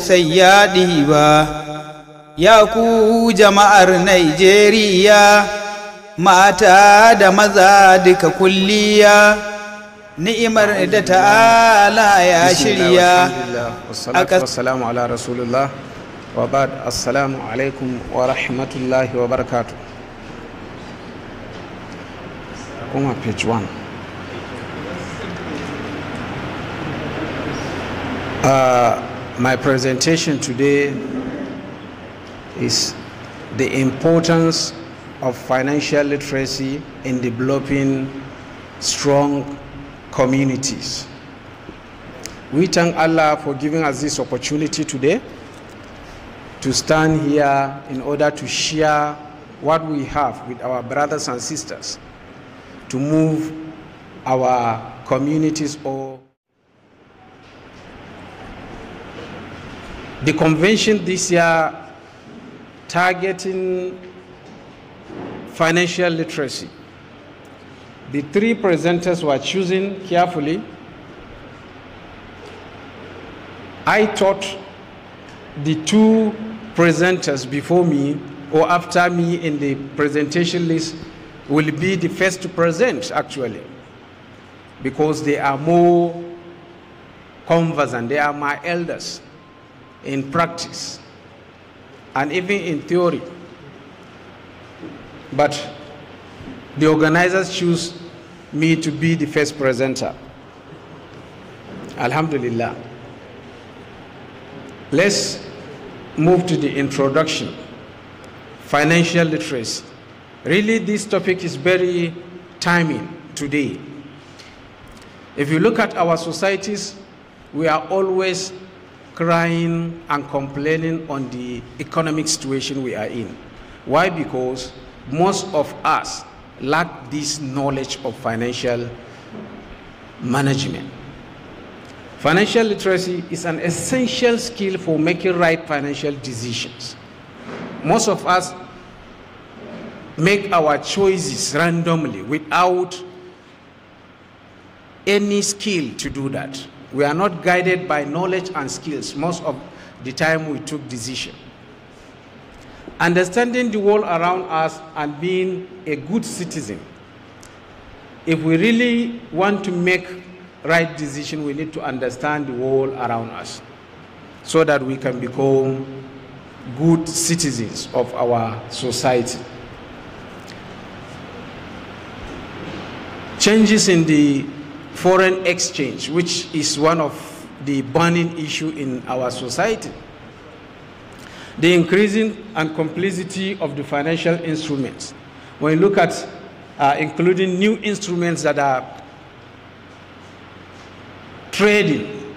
sai ya ɗiba. Ya ku jama'ar Najeriya, mata da maza duka kulliya, ni'imar da ta'ala ya shirya. Assalamu ala rasulullah wa ba'd. Assalamu alaikum wa rahmatullahi wa barakatuh. Kuma page 1. My presentation today is the importance of financial literacy in developing strong communities. We thank Allah for giving us this opportunity today to stand here in order to share what we have with our brothers and sisters to move our communities. Or the convention this year targeting financial literacy. The three presenters were chosen carefully. I thought the two presenters before me or after me in the presentation list will be the first to present, actually, because they are more conversant. They are my elders in practice and even in theory. But the organizers choose me to be the first presenter. Alhamdulillah. Let's move to the introduction. Financial literacy. Really, this topic is very timely today. If you look at our societies, we are always crying and complaining on the economic situation we are in. Why? Because most of us lack this knowledge of financial management. Financial literacy is an essential skill for making right financial decisions. Most of us make our choices randomly without any skill to do that. We are not guided by knowledge and skills most of the time we took decisions. Understanding the world around us and being a good citizen. If we really want to make right decision, we need to understand the world around us so that we can become good citizens of our society. Changes in the foreign exchange, which is one of the burning issues in our society. The increasing and complexity of the financial instruments. When you look at including new instruments that are trading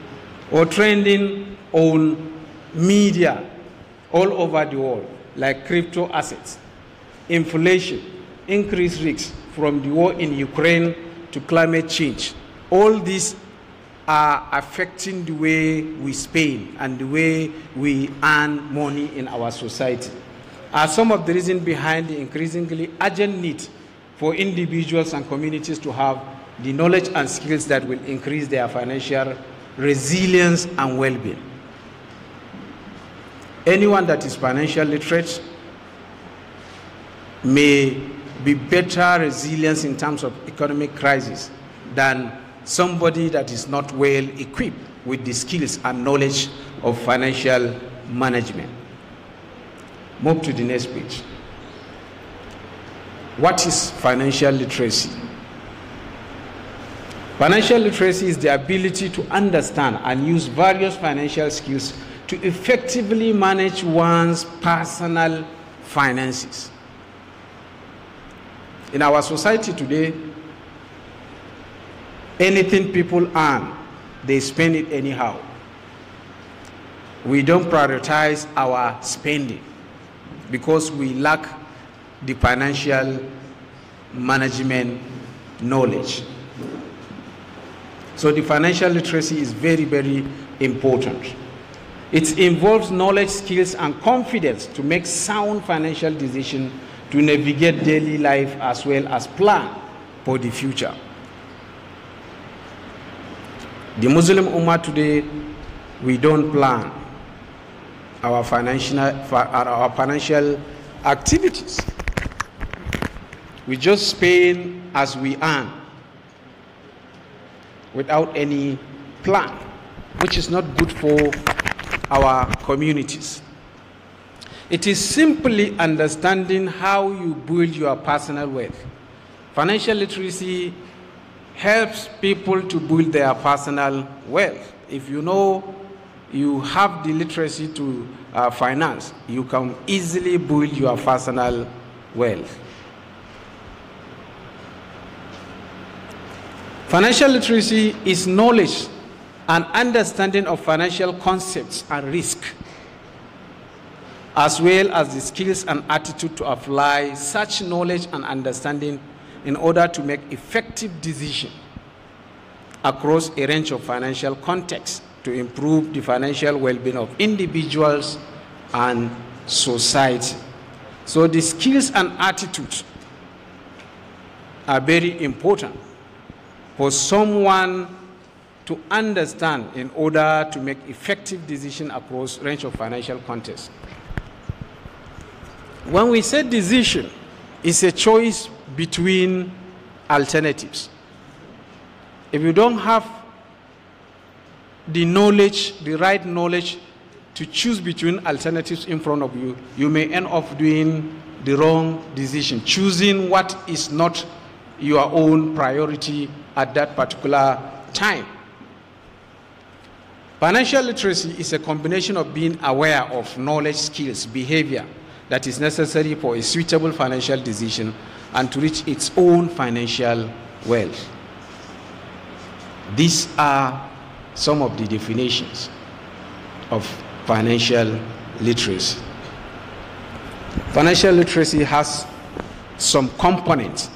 or trending on media all over the world, like crypto assets, inflation, increased risks from the war in Ukraine to climate change. All these are affecting the way we spend and the way we earn money in our society. Are some of the reasons behind the increasingly urgent need for individuals and communities to have the knowledge and skills that will increase their financial resilience and well-being. Anyone that is financially literate may be better resilience in terms of economic crisis than somebody that is not well equipped with the skills and knowledge of financial management. Move to the next page. What is financial literacy? Financial literacy is the ability to understand and use various financial skills to effectively manage one's personal finances. In our society today, anything people earn, they spend it anyhow. We don't prioritize our spending because we lack the financial management knowledge. So the financial literacy is very, very important. It involves knowledge, skills, and confidence to make sound financial decisions to navigate daily life as well as plan for the future. The Muslim Ummah today, we don't plan. our financial activities. We just spend as we earn without any plan, which is not good for our communities. It is simply understanding how you build your personal wealth. Financial literacy helps people to build their personal wealth. If you know you have the literacy to finance, you can easily build your personal wealth. Financial literacy is knowledge and understanding of financial concepts and risk, as well as the skills and attitude to apply such knowledge and understanding in order to make effective decisions across a range of financial contexts to improve the financial well-being of individuals and society. So the skills and attitudes are very important for someone to understand in order to make effective decisions across a range of financial contexts. When we say decision, it's a choice between alternatives. If you don't have the knowledge, the right knowledge to choose between alternatives in front of you, you may end up doing the wrong decision, choosing what is not your own priority at that particular time. Financial literacy is a combination of being aware of knowledge, skills, behavior that is necessary for a suitable financial decision and to reach its own financial wealth. These are some of the definitions of financial literacy. Financial literacy has some components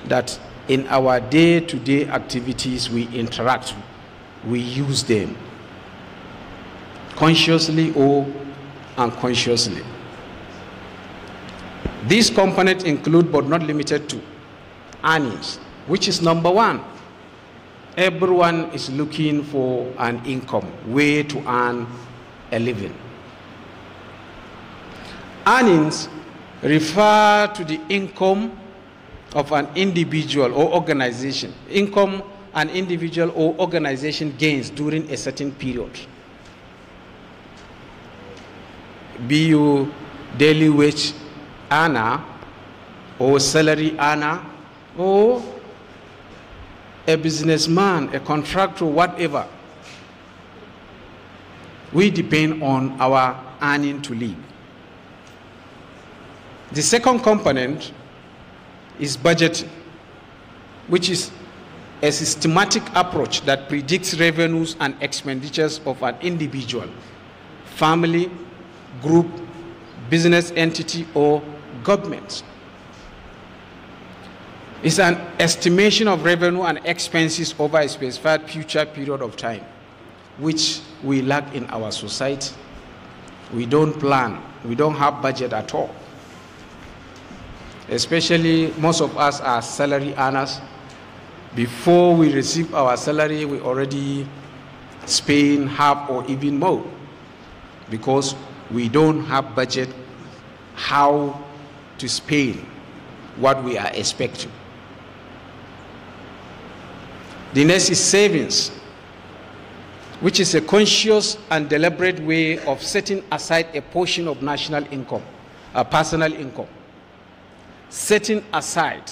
that in our day-to-day activities we interact with, we use them consciously or unconsciously. These components include, but not limited to, earnings, which is number one. Everyone is looking for an income, way to earn a living. Earnings refer to the income of an individual or organization. Income an individual or organization gains during a certain period. Be you daily wage earner or salary earner or a businessman, a contractor, whatever. We depend on our earning to live. The second component is budgeting, which is a systematic approach that predicts revenues and expenditures of an individual, family, group, business entity, or government. It's an estimation of revenue and expenses over a specified future period of time, which we lack in our society. We don't plan, we don't have budget at all. Especially most of us are salary earners. Before we receive our salary, we already spend half or even more because we don't have budget how to spend what we are expecting. The next is savings, which is a conscious and deliberate way of setting aside a portion of national income, personal income. Setting aside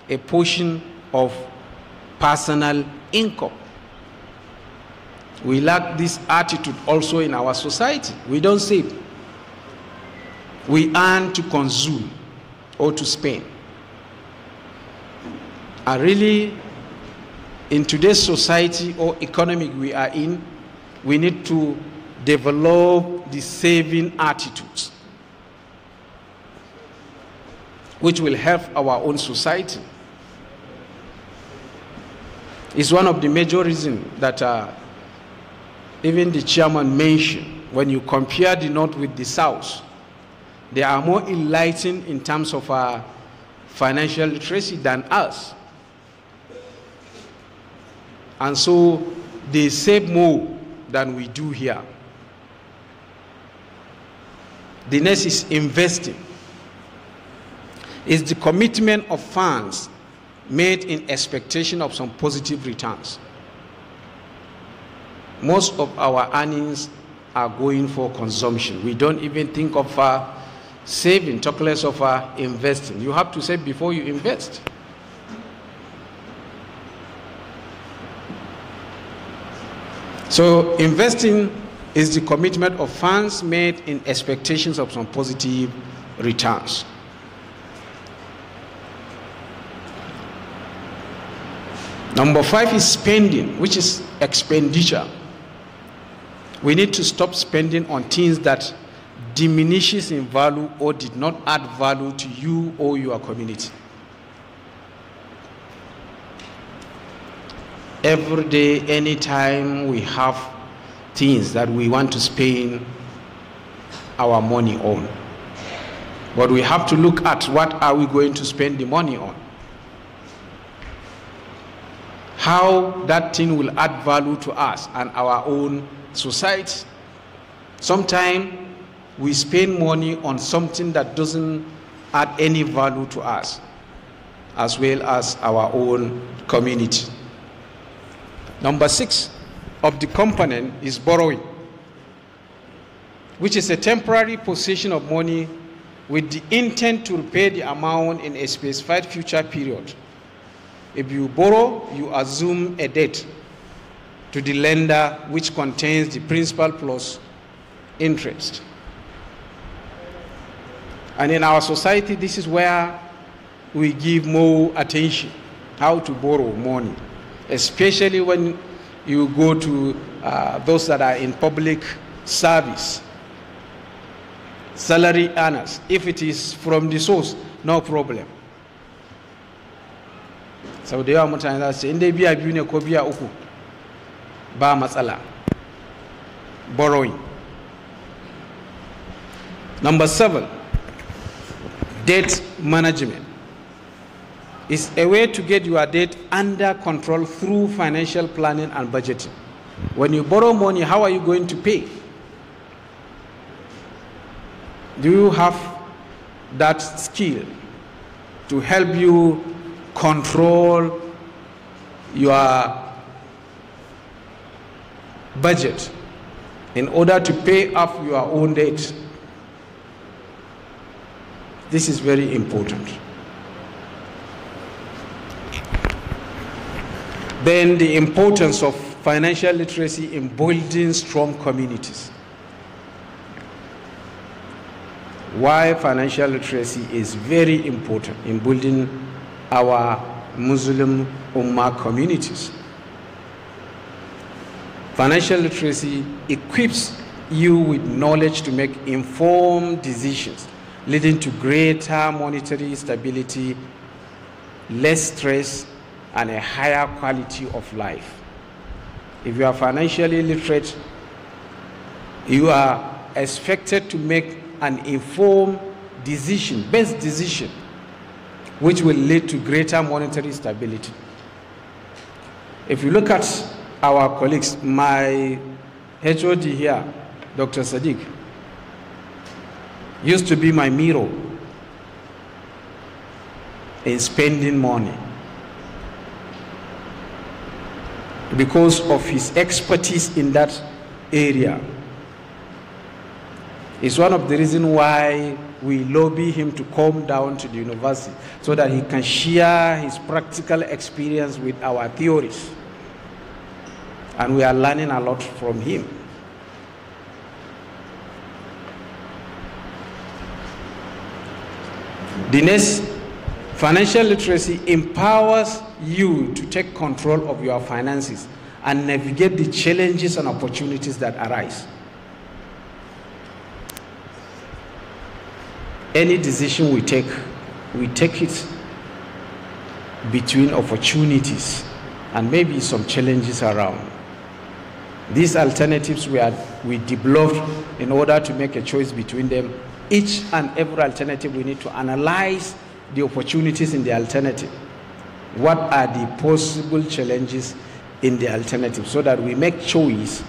a portion of personal income. We lack this attitude also in our society. We don't save. We earn to consume or to spend. And really, in today's society or economy we are in, we need to develop the saving attitudes, which will help our own society. It's one of the major reasons that even the chairman mentioned, when you compare the North with the South, they are more enlightened in terms of financial literacy than us. And so they save more than we do here. The next is investing. It's the commitment of funds made in expectation of some positive returns. Most of our earnings are going for consumption. We don't even think of saving, talk less of investing. You have to save before you invest. So investing is the commitment of funds made in expectations of some positive returns. Number 5 is spending, which is expenditure. We need to stop spending on things that diminishes in value or did not add value to you or your community. Every day, anytime we have things that we want to spend our money on. But we have to look at what are we going to spend the money on. How that thing will add value to us and our own society. Sometimes we spend money on something that doesn't add any value to us, as well as our own community. Number 6 of the component is borrowing, which is a temporary possession of money with the intent to repay the amount in a specified future period. If you borrow, you assume a debt to the lender which contains the principal plus interest. And in our society, this is where we give more attention, how to borrow money, especially when you go to those that are in public service, salary earners. If it is from the source, no problem. So da yawa mutane za su ce inda biya biyu ne ko biya uku ba matsala. Borrowing. Number 7, debt management. It's a way to get your debt under control through financial planning and budgeting. When you borrow money, how are you going to pay? Do you have that skill to help you control your budget in order to pay off your own debt? This is very important. Then the importance of financial literacy in building strong communities. Why financial literacy is very important in building our Muslim Ummah communities. Financial literacy equips you with knowledge to make informed decisions, leading to greater monetary stability, less stress, and a higher quality of life. If you are financially literate, you are expected to make an informed decision, best decision, which will lead to greater monetary stability. If you look at our colleagues, my HOD here, Dr. Sadiq, used to be my mirror in spending money because of his expertise in that area. It's one of the reasons why we lobby him to come down to the university so that he can share his practical experience with our theories. And we are learning a lot from him. The next, financial literacy empowers you to take control of your finances and navigate the challenges and opportunities that arise. Any decision we take it between opportunities and maybe some challenges around. These alternatives we developed in order to make a choice between them. Each and every alternative, we need to analyze the opportunities in the alternative. What are the possible challenges in the alternative so that we make choice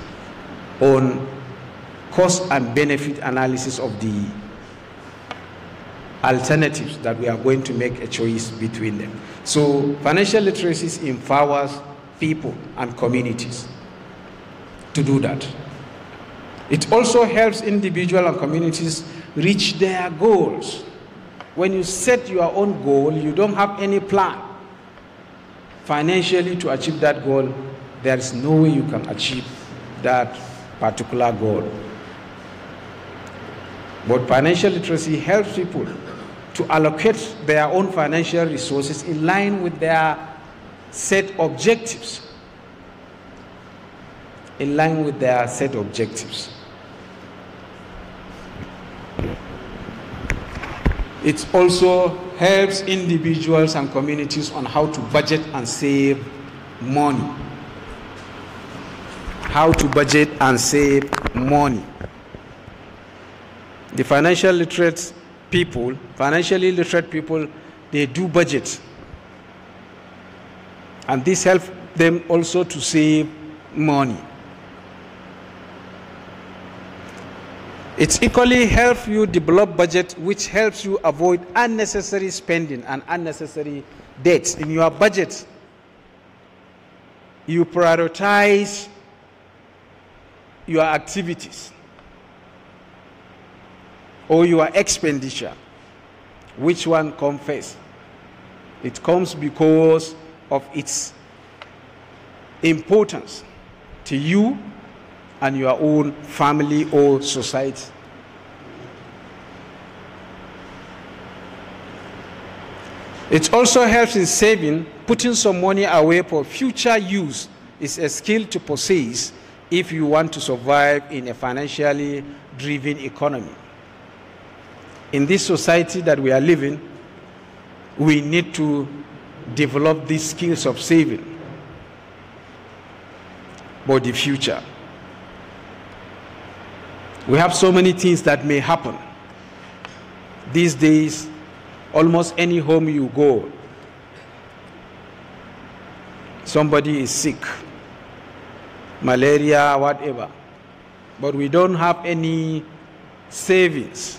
on cost and benefit analysis of the alternatives that we are going to make a choice between them. So financial literacy empowers people and communities to do that. It also helps individuals and communities reach their goals. When you set your own goal, you don't have any plan financially to achieve that goal. There is no way you can achieve that particular goal. But financial literacy helps people to allocate their own financial resources in line with their set objectives. In line with their set objectives. It also helps individuals and communities on how to budget and save money. How to budget and save money. The financially literate people, they do budget. And this helps them also to save money. It equally helps you develop budget, which helps you avoid unnecessary spending and unnecessary debts. In your budget, you prioritize your activities or your expenditure. Which one comes first? It comes because of its importance to you and your own family or society. It also helps in saving. Putting some money away for future use is a skill to possess if you want to survive in a financially driven economy. In this society that we are living, we need to develop these skills of saving for the future. We have so many things that may happen. These days, almost any home you go, somebody is sick, malaria, whatever. But we don't have any savings.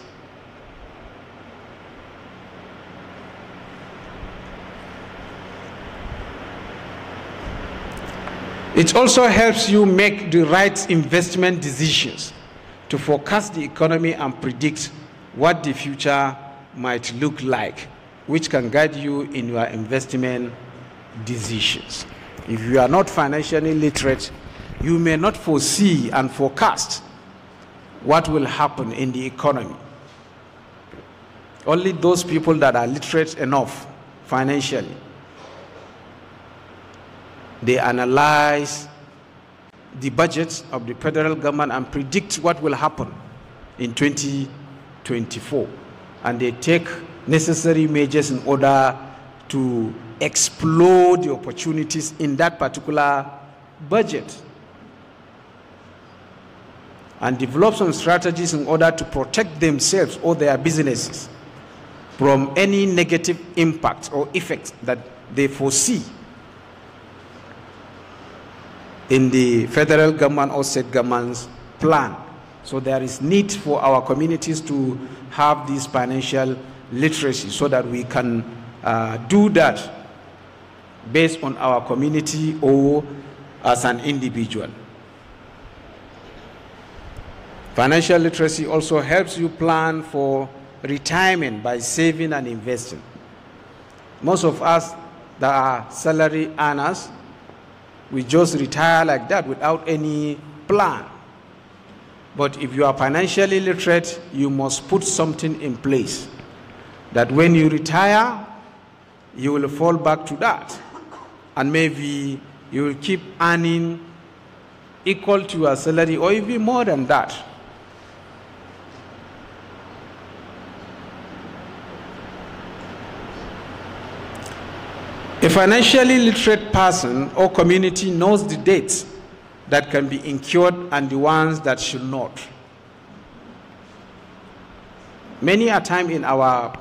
It also helps you make the right investment decisions to forecast the economy and predict what the future might look like, which can guide you in your investment decisions. If you are not financially literate, you may not foresee and forecast what will happen in the economy. Only those people that are literate enough financially, they analyze the budget of the federal government and predict what will happen in 2024. And they take necessary measures in order to explore the opportunities in that particular budget and develop some strategies in order to protect themselves or their businesses from any negative impact or effects that they foresee in the federal government or state government's plan. So there is need for our communities to have this financial literacy so that we can do that based on our community or as an individual. Financial literacy also helps you plan for retirement by saving and investing. Most of us that are salary earners, we just retire like that without any plan. But if you are financially literate, you must put something in place that when you retire, you will fall back to that. And maybe you will keep earning equal to your salary or even more than that. A financially literate person or community knows the debts that can be incurred and the ones that should not. Many a time in our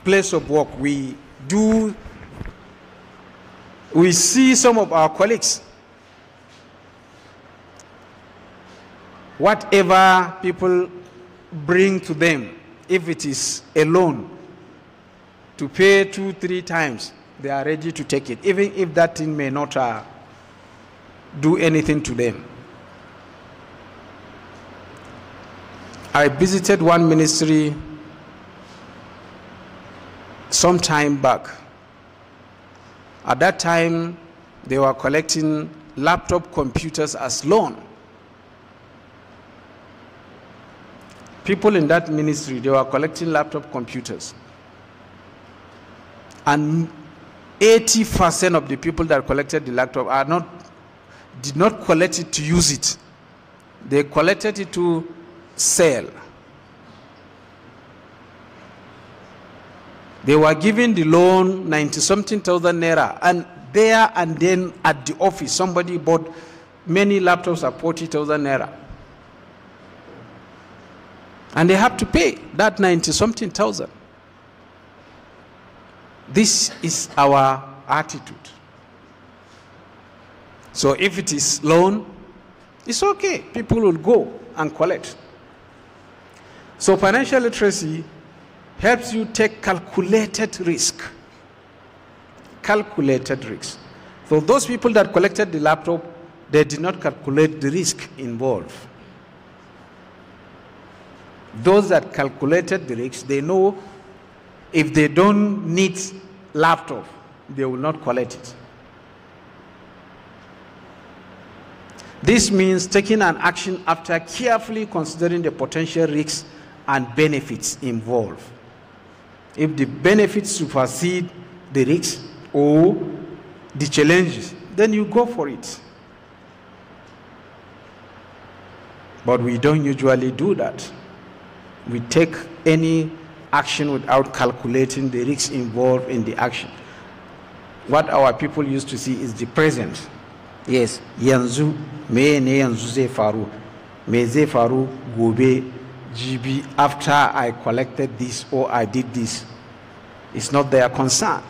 place of work, we see some of our colleagues, whatever people bring to them, if it is a loan, to pay 2-3 times, they are ready to take it, even if that thing may not do anything to them. I visited one ministry some time back. At that time, they were collecting laptop computers as loan. People in that ministry, they were collecting laptop computers. And 80% of the people that collected the laptop did not collect it to use it. They collected it to sell. They were given the loan 90-something thousand naira, and there and then at the office, somebody bought many laptops at 40,000 naira. And they have to pay that 90-something thousand. This is our attitude. So if it is loan, it's okay. People will go and collect. So financial literacy helps you take calculated risk. Calculated risk. For those people that collected the laptop, they did not calculate the risk involved. Those that calculated the risk, they know if they don't need laptop, they will not collect it. This means taking an action after carefully considering the potential risks and benefits involved. If the benefits supersede the risks or the challenges, then you go for it. But we don't usually do that. We take any action without calculating the risks involved in the action. What our people used to see is the present. Yes, yanzu me ne yanzu zai faru, me zai faru gobe, GB after I collected this or I did this. It's not their concern.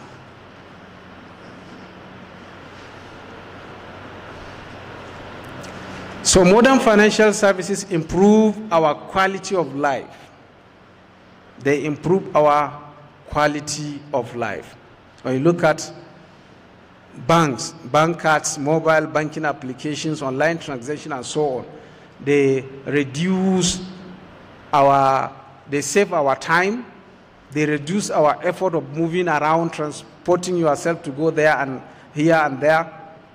So modern financial services improve our quality of life. They improve our quality of life. When you look at banks, bank cards, mobile banking applications, online transaction, and so on, they save our time, they reduce our effort of moving around, transporting yourself to go there and here and there.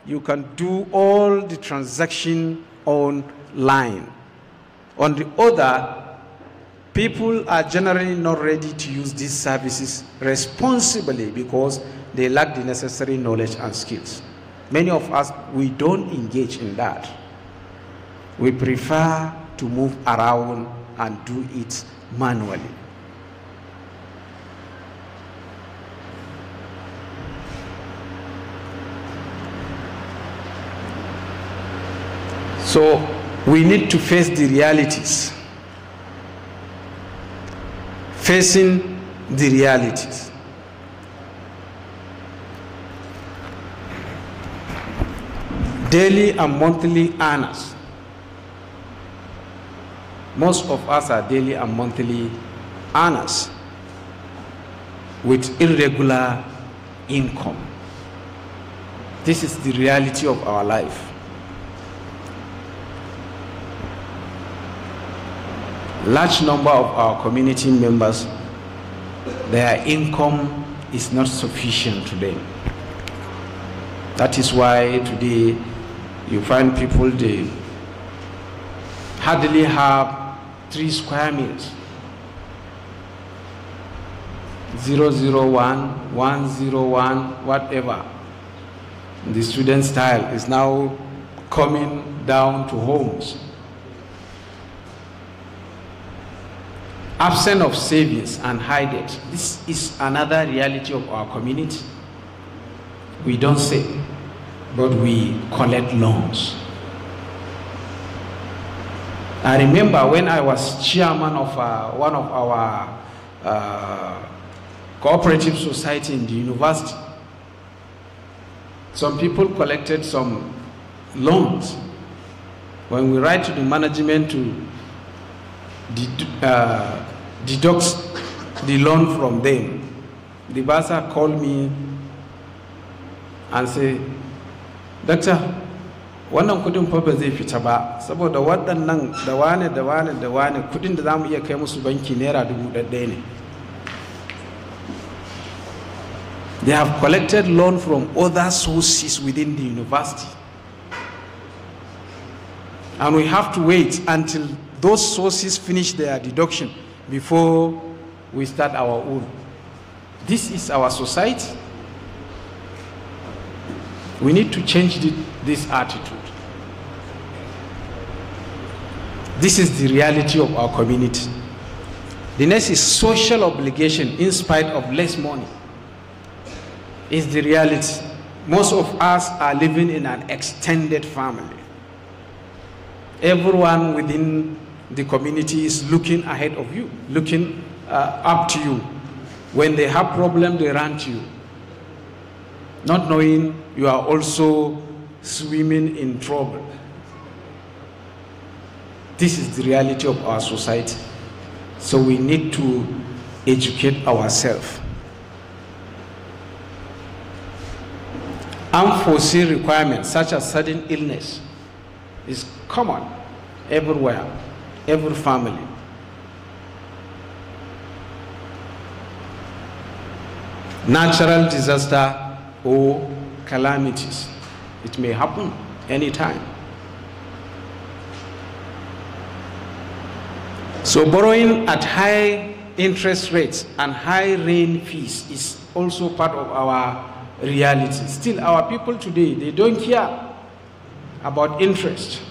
You can do all the transaction online. On the other, people are generally not ready to use these services responsibly because they lack the necessary knowledge and skills. Many of us, we don't engage in that. We prefer to move around and do it manually. So we need to face the realities. Facing the realities. Daily and monthly earners. Most of us are daily and monthly earners with irregular income. This is the reality of our life. Large number of our community members, their income is not sufficient to them. That is why today you find people, they hardly have 3 square meters. 001, 101, whatever. The student style is now coming down to homes. Absence of savings and high debt. This is another reality of our community. We don't save, but we collect loans. I remember when I was chairman of one of our cooperative society in the university, some people collected some loans. When we write to the management to deduct the loan from them, the bursar called me and say, Doctor, wannan kudin fa ba zai fita ba saboda waɗannan da wane kudin da zamu iya kai musu banki naira 1,000 ne. They have collected loan from other sources within the university. And we have to wait until those sources finish their deduction before we start our own. This is our society. We need to change this attitude. This is the reality of our community. The next is social obligation in spite of less money. It's the reality. Most of us are living in an extended family. Everyone within the community is looking ahead of you, looking up to you. When they have problems, they run to you, not knowing you are also swimming in trouble. This is the reality of our society. So we need to educate ourselves. Unforeseen requirements such as sudden illness is common everywhere, every family. Natural disaster or calamities, it may happen anytime. So borrowing at high interest rates and high rain fees is also part of our reality. Still, our people today, they don't care about interest.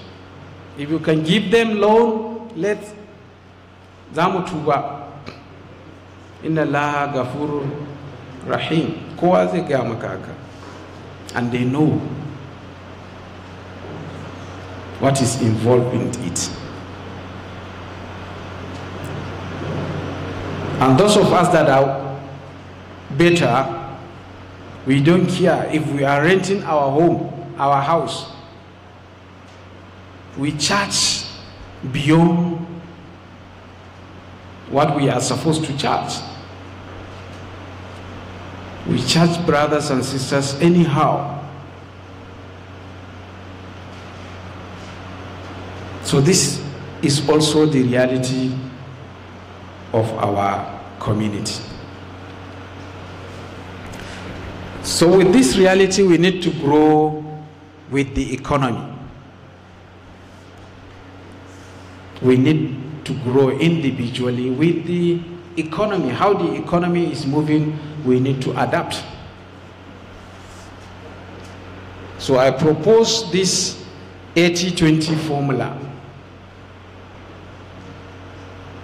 If you can give them loan, let zamu tuba. Inna Allah Ghafurur Rahim. Kowa zai gaya maka haka. And they know what is involved in it. And those of us that are better, we don't care if we are renting our home, our house. We charge beyond what we are supposed to charge. We charge brothers and sisters anyhow. So this is also the reality of our community. So with this reality, we need to grow with the economy. We need to grow individually with the economy. How the economy is moving, we need to adapt. So I propose this 80-20 formula.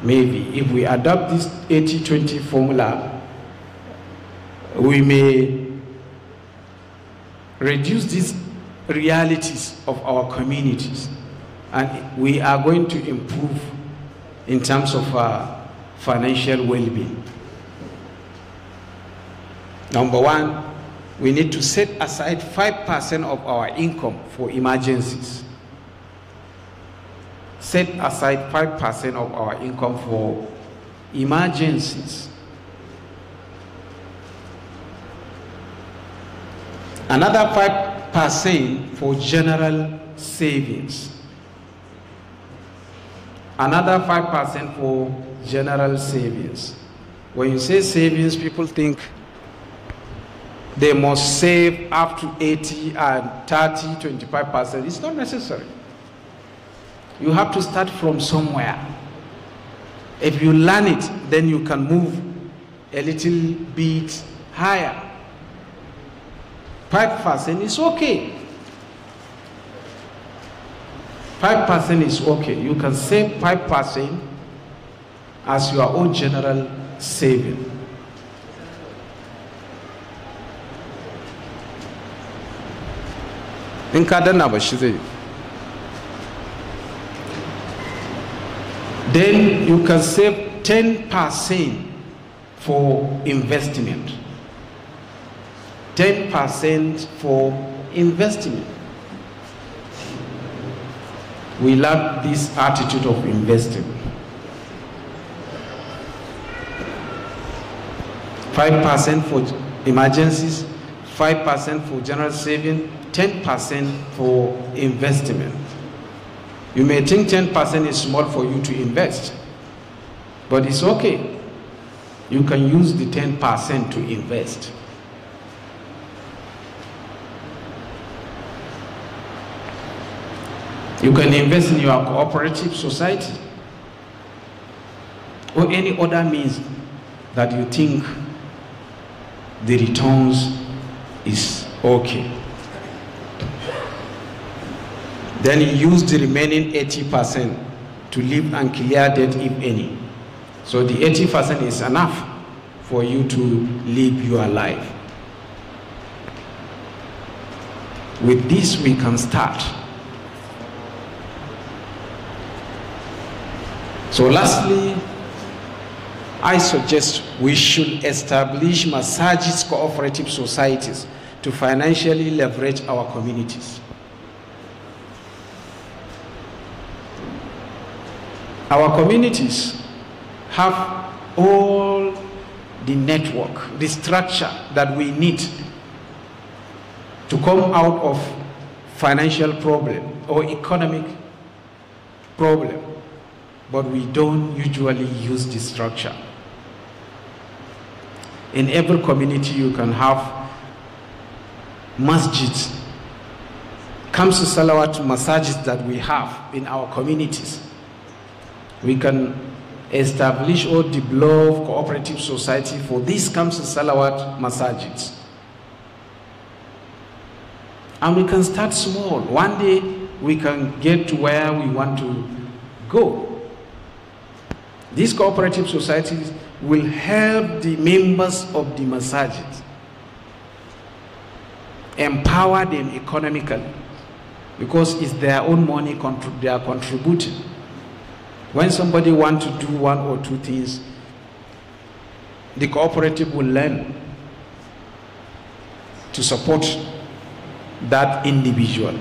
Maybe if we adopt this 80-20 formula, we may reduce these realities of our communities, and we are going to improve in terms of financial well-being. Number one, we need to set aside 5% of our income for emergencies. Set aside 5% of our income for emergencies. Another 5% for general savings. Another 5% for general savings. When you say savings, people think they must save up to 80 and 30, 25%. It's not necessary. You have to start from somewhere. If you learn it, then you can move a little bit higher. 5% is okay. 5% is okay. You can save 5% as your own general saving. In kadana ba shi zai. Then you can save 10% for investment. 10% for investment. We lack this attitude of investing. 5% for emergencies, 5% for general saving, 10% for investment. You may think 10% is small for you to invest, but it's okay. You can use the 10% to invest. You can invest in your cooperative society or any other means that you think the returns is okay. Then you use the remaining 80% to live and clear debt, if any. So the 80% is enough for you to live your life. With this, we can start. So lastly, I suggest we should establish Masajid's cooperative societies to financially leverage our communities. Our communities have all the network, the structure that we need to come out of financial problem or economic problem, but we don't usually use the structure. In every community you can have masjids, Kamsu Salawat masajid that we have in our communities. We can establish or develop cooperative society for these Kamsu Salawat masajids. And we can start small. One day we can get to where we want to go. These cooperative societies will help the members of the masajid, empower them economically, because it's their own money they are contributing. When somebody wants to do one or two things, the cooperative will learn to support that individual.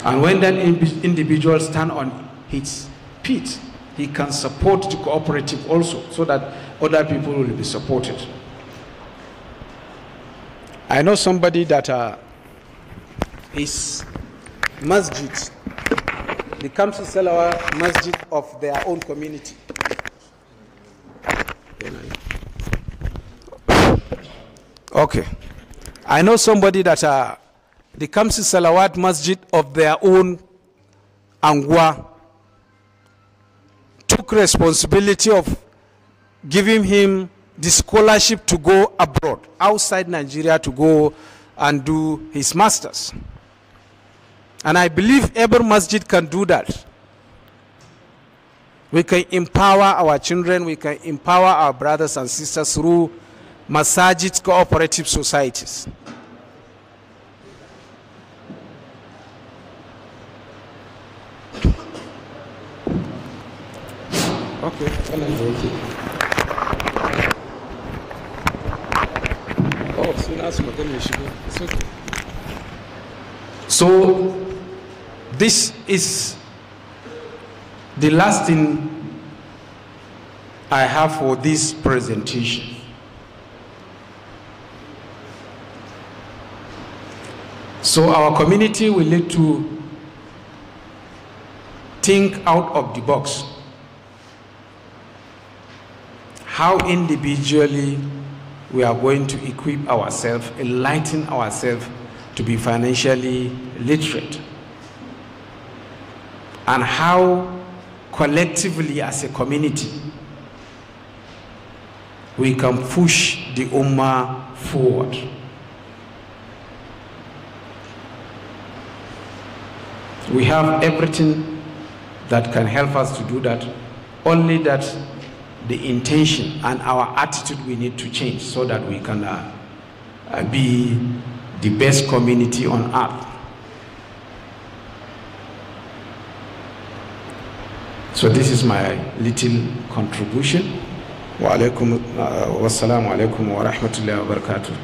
And when that individual stands on his feet, he can support the cooperative also, so that other people will be supported. I know somebody that is masjid, the Kamsu Salawat masjid of their own community. Okay. I know somebody that the Kamsu Salawat masjid of their own Angwa took responsibility of giving him the scholarship to go abroad, outside Nigeria, to go and do his masters. And I believe every masjid can do that. We can empower our children, we can empower our brothers and sisters through masajid cooperative societies. Okay. It's okay. So this is the last thing I have for this presentation. So our community will need to think out of the box. How individually we are going to equip ourselves, enlighten ourselves to be financially literate, and how collectively as a community we can push the Ummah forward. We have everything that can help us to do that, only that the intention and our attitude we need to change, so that we can be the best community on earth. So this is my little contribution. Wa alaikum, wassalamu alaikum wa rahmatullahi wa barakatuh.